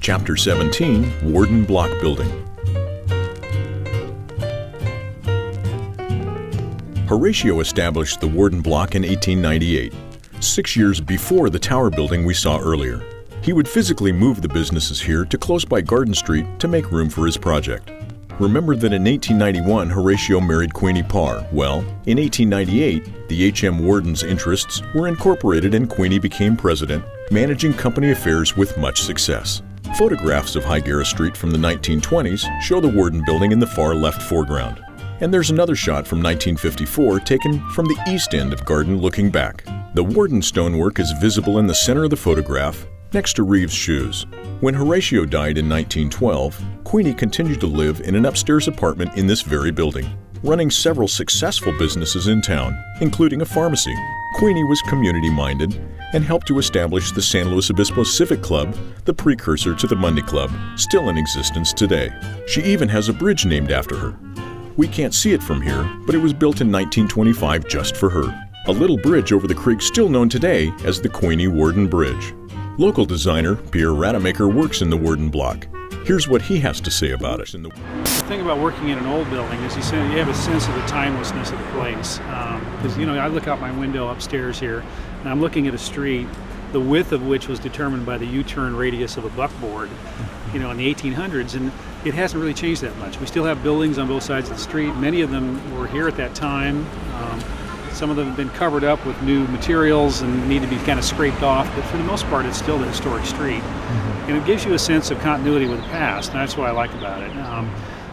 Chapter 17, Warden Block Building. Horatio established the Warden Block in 1898, 6 years before the tower building we saw earlier. He would physically move the businesses here to close by Garden Street to make room for his project. Remember that in 1891, Horatio married Queenie Parr. Well, in 1898, the H.M. Warden's interests were incorporated and Queenie became president, managing company affairs with much success. Photographs of Higuera Street from the 1920s show the Warden building in the far left foreground. And there's another shot from 1954 taken from the east end of Garden looking back. The Warden stonework is visible in the center of the photograph, next to Reeves' shoes. When Horatio died in 1912, Queenie continued to live in an upstairs apartment in this very building, running several successful businesses in town, including a pharmacy. Queenie was community-minded and helped to establish the San Luis Obispo Civic Club, the precursor to the Monday Club, still in existence today. She even has a bridge named after her. We can't see it from here, but it was built in 1925 just for her. A little bridge over the creek still known today as the Queenie Warden Bridge. Local designer Pierre Rademaker works in the Warden Block. Here's what he has to say about it. The thing about working in an old building is you have a sense of the timelessness of the place. Because, I look out my window upstairs here, and I'm looking at a street, the width of which was determined by the U-turn radius of a buckboard, in the 1800s, and it hasn't really changed that much. We still have buildings on both sides of the street. Many of them were here at that time. Some of them have been covered up with new materials and need to be kind of scraped off, but for the most part, it's still the historic street. And it gives you a sense of continuity with the past, and that's what I like about it.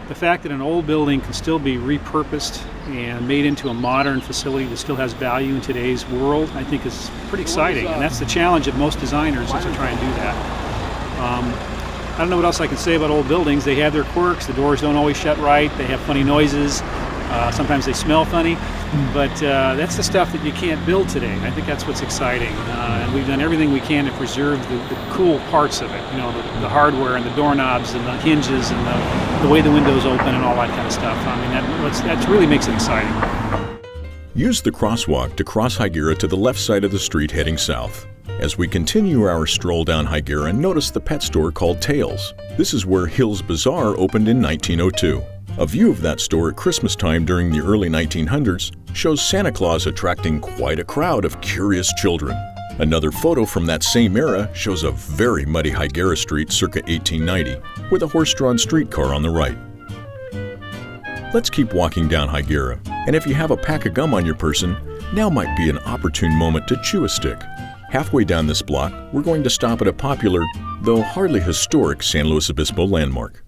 The fact that an old building can still be repurposed and made into a modern facility that still has value in today's world, I think is pretty exciting, and that's the challenge of most designers is to try and do that. I don't know what else I can say about old buildings. They have their quirks. The doors don't always shut right. They have funny noises. Sometimes they smell funny, but that's the stuff that you can't build today. I think that's what's exciting, and we've done everything we can to preserve the cool parts of it. The hardware and the doorknobs and the hinges and the way the windows open and all that kind of stuff. I mean, that really makes it exciting. Use the crosswalk to cross Higuera to the left side of the street heading south. As we continue our stroll down Higuera, notice the pet store called Tails. This is where Hill's Bazaar opened in 1902. A view of that store at Christmas time during the early 1900s shows Santa Claus attracting quite a crowd of curious children. Another photo from that same era shows a very muddy Higuera Street circa 1890, with a horse-drawn streetcar on the right. Let's keep walking down Higuera, and if you have a pack of gum on your person, now might be an opportune moment to chew a stick. Halfway down this block, we're going to stop at a popular, though hardly historic, San Luis Obispo landmark.